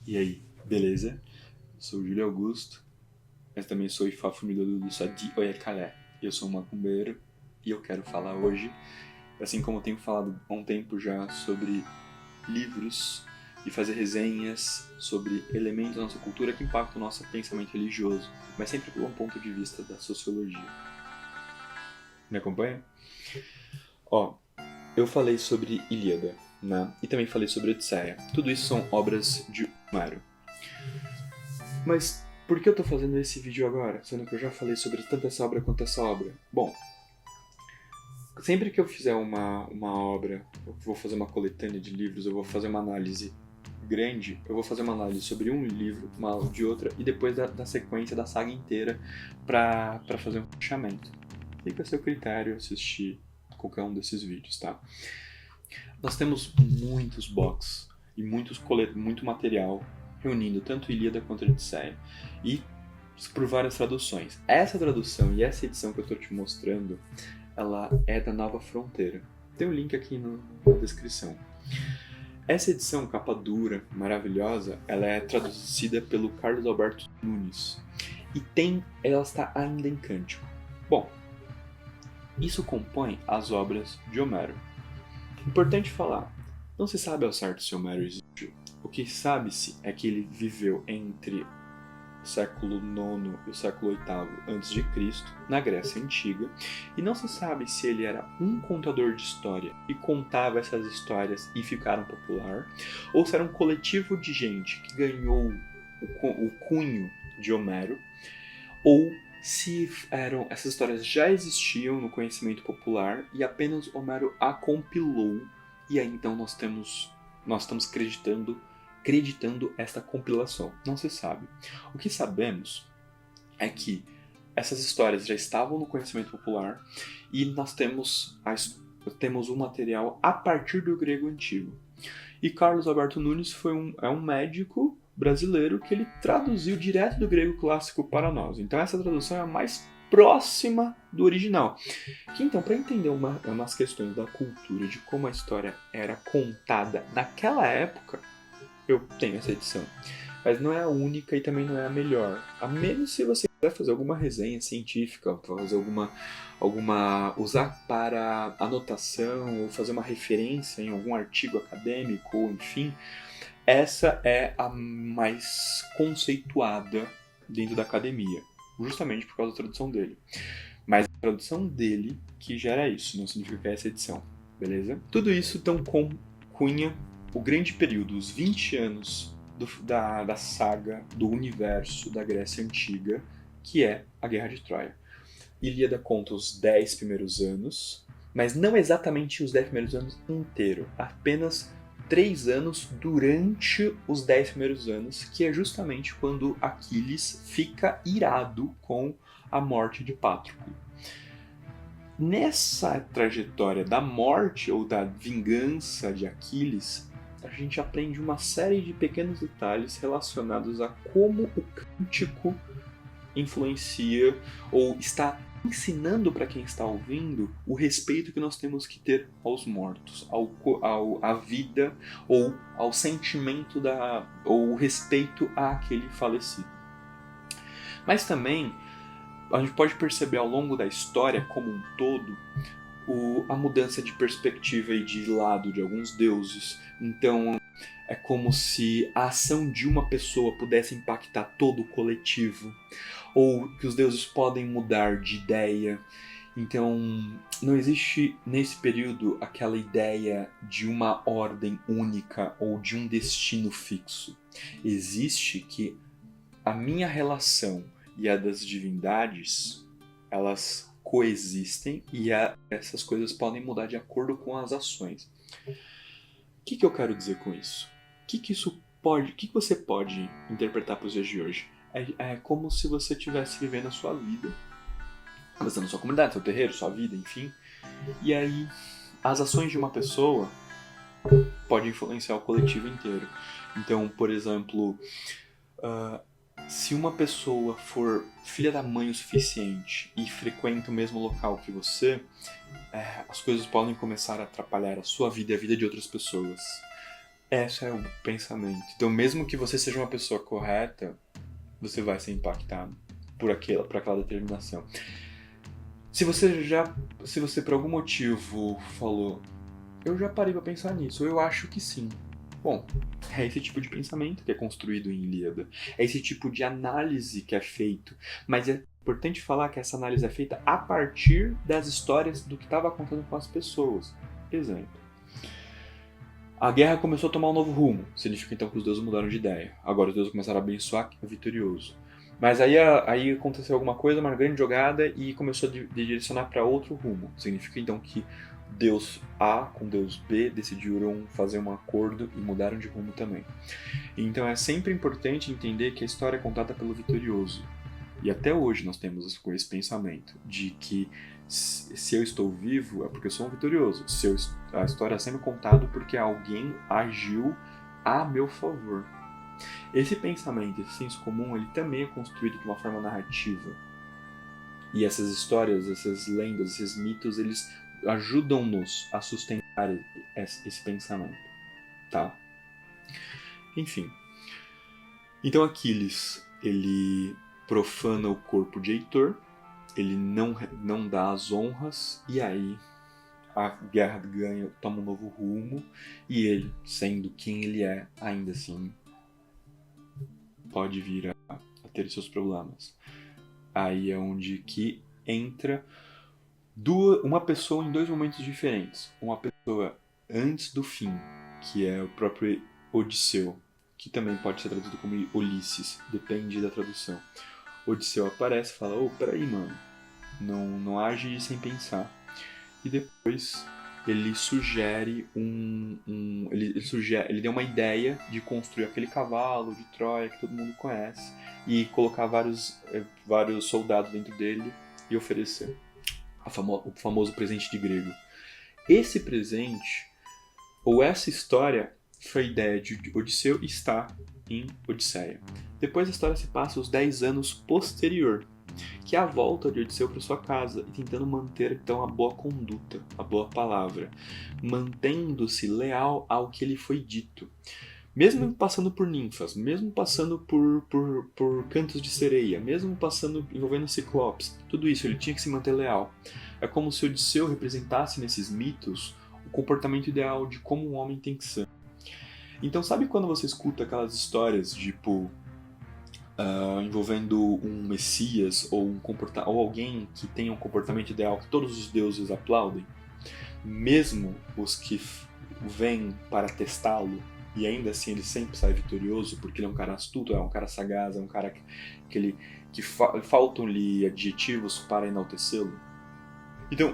E aí, beleza? Sou o Júlio Augusto, mas também sou Ifá família do Sadi Oyekalé. Eu sou um macumbeiro e eu quero falar hoje, assim como eu tenho falado há um tempo já, sobre livros e fazer resenhas sobre elementos da nossa cultura que impactam o nosso pensamento religioso, mas sempre por um ponto de vista da sociologia. Me acompanha? Ó, eu falei sobre Ilíada, né? E também falei sobre Odisseia. Tudo isso são obras de Homero. Mas por que eu tô fazendo esse vídeo agora, sendo que eu já falei sobre tanto essa obra quanto essa obra? Bom, sempre que eu fizer uma obra, eu vou fazer uma coletânea de livros, eu vou fazer uma análise grande, eu vou fazer uma análise sobre um livro, uma de outra, e depois da sequência da saga inteira pra fazer um fechamento. Fica a seu critério assistir qualquer um desses vídeos, tá? Nós temos muitos box e muito material reunindo tanto Ilíada quanto Odisseia, e por várias traduções. Essa tradução e essa edição que eu estou te mostrando, ela é da Nova Fronteira. Tem um link aqui na descrição. Essa edição, capa dura, maravilhosa, ela é traduzida pelo Carlos Alberto Nunes. E ela está ainda em cântico. Bom, isso compõe as obras de Homero. Importante falar, não se sabe ao certo se Homero existiu. O que sabe-se é que ele viveu entre o século IX e o século VIII a.C., na Grécia Antiga, e não se sabe se ele era um contador de história e contava essas histórias e ficaram popular, ou se era um coletivo de gente que ganhou o cunho de Homero, ou se essas histórias já existiam no conhecimento popular e apenas Homero a compilou, e aí então nós estamos acreditando esta compilação. Não se sabe. O que sabemos é que essas histórias já estavam no conhecimento popular e nós temos um material a partir do grego antigo. E Carlos Alberto Nunes é um médico brasileiro que ele traduziu direto do grego clássico para nós. Então essa tradução é a mais próxima do original. Que então, para entender umas questões da cultura, de como a história era contada naquela época, eu tenho essa edição. Mas não é a única e também não é a melhor. A menos se você quiser fazer alguma resenha científica, fazer usar para anotação ou fazer uma referência em algum artigo acadêmico, ou enfim, essa é a mais conceituada dentro da academia, justamente por causa da tradução dele. Mas a tradução dele que gera isso, não significa que é essa edição, beleza? Tudo isso então concunha o grande período, os 20 anos da saga, do universo da Grécia Antiga, que é a Guerra de Troia. Ilíada conta os 10 primeiros anos, mas não exatamente os 10 primeiros anos inteiro, apenas 3 anos durante os 10 primeiros anos, que é justamente quando Aquiles fica irado com a morte de Patroclo. Nessa trajetória da morte ou da vingança de Aquiles, a gente aprende uma série de pequenos detalhes relacionados a como o cântico influencia ou está ensinando para quem está ouvindo o respeito que nós temos que ter aos mortos, à vida ou ao sentimento ou o respeito àquele falecido. Mas também a gente pode perceber ao longo da história como um todo a mudança de perspectiva e de lado de alguns deuses. Então é como se a ação de uma pessoa pudesse impactar todo o coletivo, ou que os deuses podem mudar de ideia. Então não existe nesse período aquela ideia de uma ordem única ou de um destino fixo. Existe que a minha relação e a das divindades, elas coexistem e essas coisas podem mudar de acordo com as ações. O que eu quero dizer com isso? O que você pode interpretar para os dias de hoje? É como se você estivesse vivendo a sua vida, você na sua comunidade, seu terreiro, sua vida, enfim. E aí, as ações de uma pessoa podem influenciar o coletivo inteiro. Então, por exemplo, se uma pessoa for filha da mãe o suficiente e frequenta o mesmo local que você, as coisas podem começar a atrapalhar a sua vida e a vida de outras pessoas. Esse é o pensamento. Então, mesmo que você seja uma pessoa correta, você vai ser impactado por aquela determinação. Se você por algum motivo falou, eu já parei pra pensar nisso, eu acho que sim. Bom, é esse tipo de pensamento que é construído em Ilíada. É esse tipo de análise que é feito. Mas é importante falar que essa análise é feita a partir das histórias do que estava acontecendo com as pessoas. Exemplo. A guerra começou a tomar um novo rumo. Significa então que os deuses mudaram de ideia. Agora os deuses começaram a abençoar quem é vitorioso. Mas aí aconteceu alguma coisa, uma grande jogada, e começou a direcionar para outro rumo. Significa então que Deus A com Deus B decidiram fazer um acordo e mudaram de rumo também. Então é sempre importante entender que a história é contada pelo vitorioso. E até hoje nós temos esse pensamento de que se eu estou vivo é porque eu sou um vitorioso. A história é sempre contada porque alguém agiu a meu favor. Esse pensamento, esse senso comum, ele também é construído de uma forma narrativa. E essas histórias, essas lendas, esses mitos, eles ajudam-nos a sustentar esse pensamento, tá? Enfim. Então Aquiles, ele profana o corpo de Heitor, ele não dá as honras, e aí a guerra toma um novo rumo, e ele, sendo quem ele é, ainda assim pode vir a ter seus problemas. Aí é onde que entra uma pessoa em dois momentos diferentes. Uma pessoa antes do fim, que é o próprio Odisseu, que também pode ser traduzido como Ulisses, depende da tradução. Odisseu aparece e fala, peraí, mano, não age sem pensar. E depois ele sugere ele deu uma ideia de construir aquele cavalo de Troia que todo mundo conhece e colocar vários soldados dentro dele e oferecer o famoso presente de grego. Esse presente, ou essa história, foi a ideia de Odisseu e está em Odisseia. Depois a história se passa os 10 anos posterior, que é a volta de Odisseu para sua casa e tentando manter então a boa conduta, a boa palavra, mantendo-se leal ao que lhe foi dito. Mesmo passando por ninfas, mesmo passando por cantos de sereia, mesmo envolvendo ciclopes, tudo isso ele tinha que se manter leal. É como se Odisseu representasse nesses mitos o comportamento ideal de como um homem tem que ser. Então sabe quando você escuta aquelas histórias tipo envolvendo um messias ou alguém que tenha um comportamento ideal que todos os deuses aplaudem, mesmo os que vêm para testá-lo, e ainda assim ele sempre sai vitorioso porque ele é um cara astuto, é um cara sagaz, é um cara que faltam-lhe adjetivos para enaltecê-lo. Então,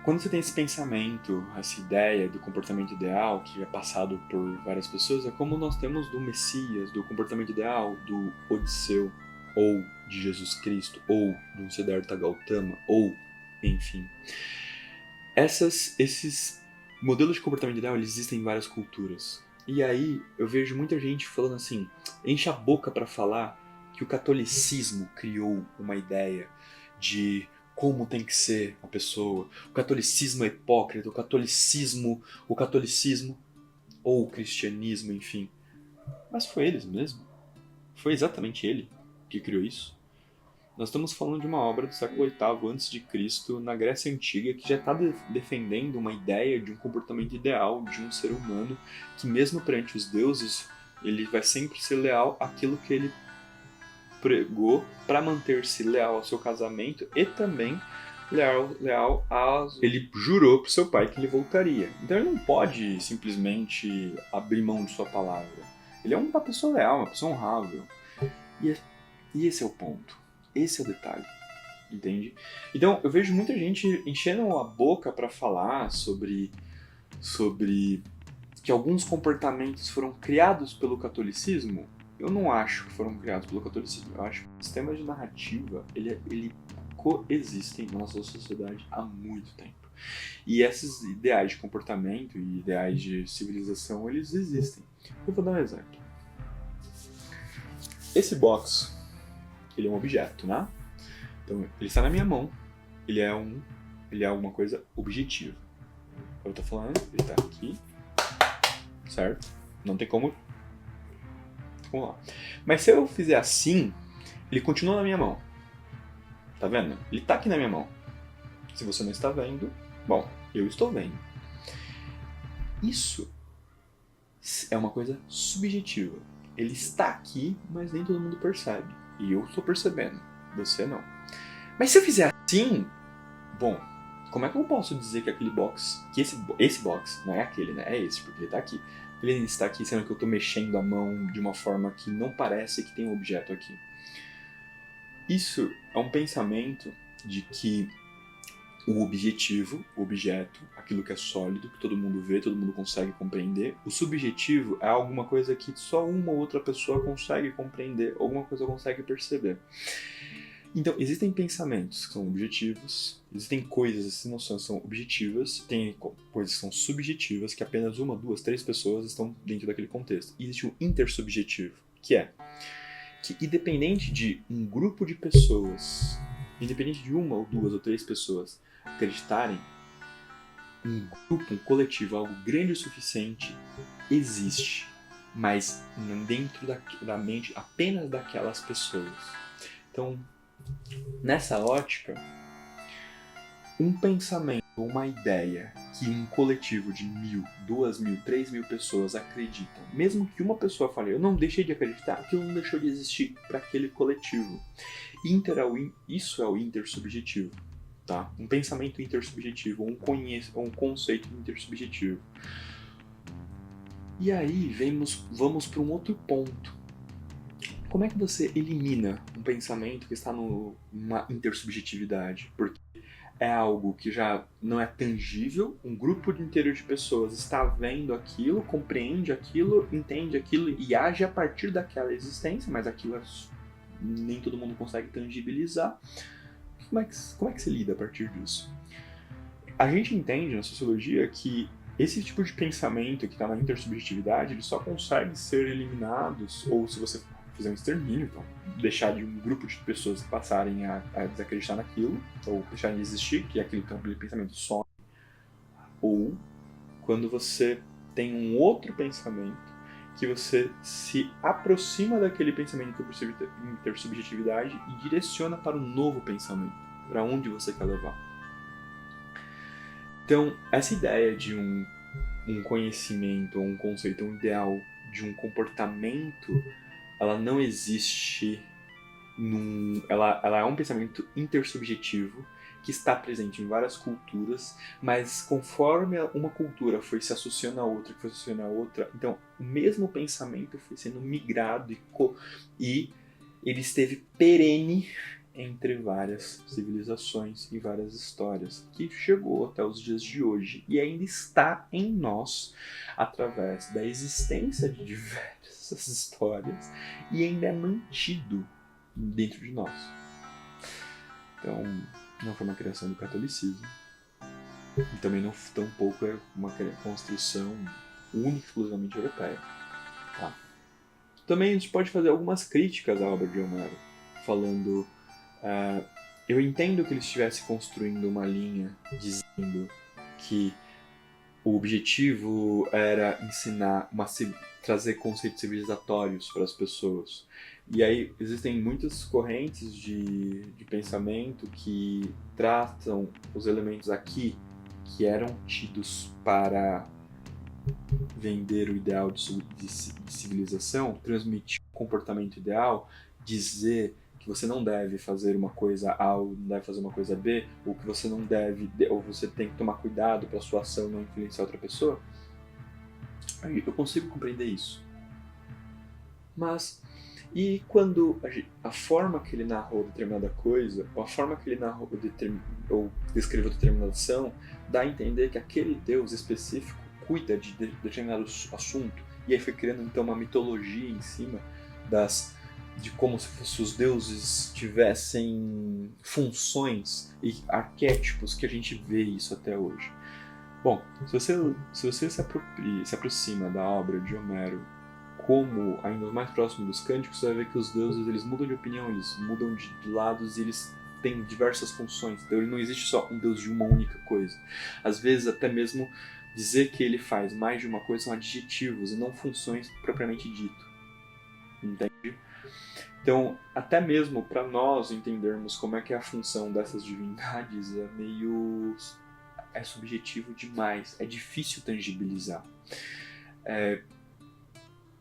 quando você tem esse pensamento, essa ideia do comportamento ideal que é passado por várias pessoas, é como nós temos do Messias, do comportamento ideal do Odisseu, ou de Jesus Cristo, ou de um Siddhartha Gautama, ou, enfim. Esses modelos de comportamento ideal eles existem em várias culturas. E aí eu vejo muita gente falando assim, enche a boca para falar que o catolicismo criou uma ideia de como tem que ser a pessoa. O catolicismo é hipócrita, o catolicismo ou o cristianismo, enfim. Mas foi eles mesmo. Foi exatamente ele que criou isso. Nós estamos falando de uma obra do século VIII a.C., na Grécia Antiga, que já está defendendo uma ideia de um comportamento ideal de um ser humano que, mesmo perante os deuses, ele vai sempre ser leal àquilo que ele pregou para manter-se leal ao seu casamento e também leal ele jurou para o seu pai que ele voltaria. Então ele não pode simplesmente abrir mão de sua palavra. Ele é uma pessoa leal, uma pessoa honrável. E esse é o ponto. Esse é o detalhe, entende? Então, eu vejo muita gente enchendo a boca para falar sobre que alguns comportamentos foram criados pelo catolicismo. Eu não acho que foram criados pelo catolicismo. Eu acho que o sistema de narrativa, ele coexistem na nossa sociedade há muito tempo. E esses ideais de comportamento e ideais de civilização, eles existem. Eu vou dar um exemplo. Esse box, ele é um objeto, né? Então, ele está na minha mão. Ele é alguma coisa objetiva. Eu tô falando, ele está aqui, certo? Não tem como... Vamos lá. Mas se eu fizer assim, ele continua na minha mão. Tá vendo? Ele tá aqui na minha mão. Se você não está vendo, bom, eu estou vendo. Isso é uma coisa subjetiva. Ele está aqui, mas nem todo mundo percebe. E eu estou percebendo. Você não. Mas se eu fizer assim, bom, como é que eu posso dizer que aquele box, que esse box, não é aquele, né? É esse, porque ele está aqui. Ele está aqui, sendo que eu estou mexendo a mão de uma forma que não parece que tem um objeto aqui. Isso é um pensamento de que o objetivo, o objeto, aquilo que é sólido, que todo mundo vê, todo mundo consegue compreender. O subjetivo é alguma coisa que só uma ou outra pessoa consegue compreender, alguma coisa consegue perceber. Então, existem pensamentos que são objetivos, existem coisas, essas noções são objetivas, tem coisas que são subjetivas, que apenas uma, duas, três pessoas estão dentro daquele contexto. E existe o intersubjetivo, que independente de um grupo de pessoas, independente de uma ou duas ou três pessoas acreditarem, um grupo, um coletivo, algo grande o suficiente, existe, mas dentro da mente apenas daquelas pessoas. Então, nessa ótica, um pensamento, uma ideia que um coletivo de 1.000, 2.000, 3.000 pessoas acreditam, mesmo que uma pessoa fale, eu não deixei de acreditar, aquilo não deixou de existir para aquele coletivo. Isso é o intersubjetivo, tá? Um pensamento intersubjetivo, um conceito intersubjetivo. E aí vamos para um outro ponto. Como é que você elimina um pensamento que está numa intersubjetividade? Porque é algo que já não é tangível, um grupo inteiro de pessoas está vendo aquilo, compreende aquilo, entende aquilo e age a partir daquela existência, mas aquilo nem todo mundo consegue tangibilizar. Como é que se lida a partir disso? A gente entende na sociologia que esse tipo de pensamento que está na intersubjetividade, ele só consegue ser eliminados, ou se você fizer um extermínio, então deixar de um grupo de pessoas passarem a desacreditar naquilo, ou deixarem de existir, que aquele campo de pensamento some, ou quando você tem um outro pensamento que você se aproxima daquele pensamento de intersubjetividade e direciona para um novo pensamento, para onde você quer levar. Então, essa ideia de um conhecimento, ou um conceito, um ideal de um comportamento, ela não existe ela é um pensamento intersubjetivo que está presente em várias culturas, mas conforme uma cultura foi se associando a outra, então o mesmo pensamento foi sendo migrado e ele esteve perene entre várias civilizações e várias histórias, que chegou até os dias de hoje e ainda está em nós através da existência de diversas histórias e ainda é mantido dentro de nós. Então, não foi uma criação do catolicismo e também não tampouco é uma construção única, exclusivamente europeia. Tá. Também a gente pode fazer algumas críticas à obra de Homero, falando eu entendo que ele estivesse construindo uma linha dizendo que o objetivo era ensinar, trazer conceitos civilizatórios para as pessoas. E aí existem muitas correntes de pensamento que tratam os elementos aqui que eram tidos para vender o ideal de civilização, transmitir o comportamento ideal, dizer que você não deve fazer uma coisa A ou não deve fazer uma coisa B, ou que você não deve, ou você tem que tomar cuidado para sua ação não influenciar outra pessoa. Aí eu consigo compreender isso. Mas, e quando a forma que ele narrou determinada coisa, ou a forma que ele narrou ou descreveu determinada ação, dá a entender que aquele Deus específico cuida de determinado assunto, e aí foi criando então uma mitologia em cima de como se os deuses tivessem funções e arquétipos que a gente vê isso até hoje. Bom, se você se aproxima da obra de Homero como ainda mais próximo dos cânticos, você vai ver que os deuses eles mudam de opinião, eles mudam de lados e eles têm diversas funções. Então ele não existe só um deus de uma única coisa. Às vezes até mesmo dizer que ele faz mais de uma coisa são adjetivos e não funções propriamente dito. Entende? Então, até mesmo para nós entendermos como é que é a função dessas divindades é subjetivo demais, é difícil tangibilizar.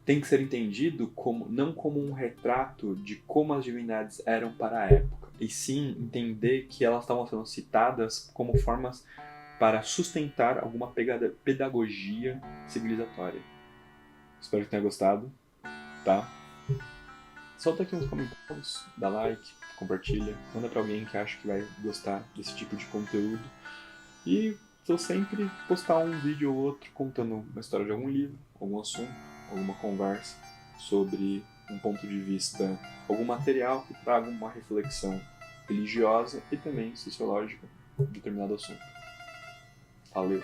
Tem que ser entendido não como um retrato de como as divindades eram para a época, e sim entender que elas estavam sendo citadas como formas para sustentar alguma pedagogia civilizatória. Espero que tenha gostado, tá? Solta aqui uns comentários, dá like, compartilha, manda pra alguém que acha que vai gostar desse tipo de conteúdo. E vou sempre postar um vídeo ou outro contando uma história de algum livro, algum assunto, alguma conversa sobre um ponto de vista, algum material que traga uma reflexão religiosa e também sociológica de determinado assunto. Valeu!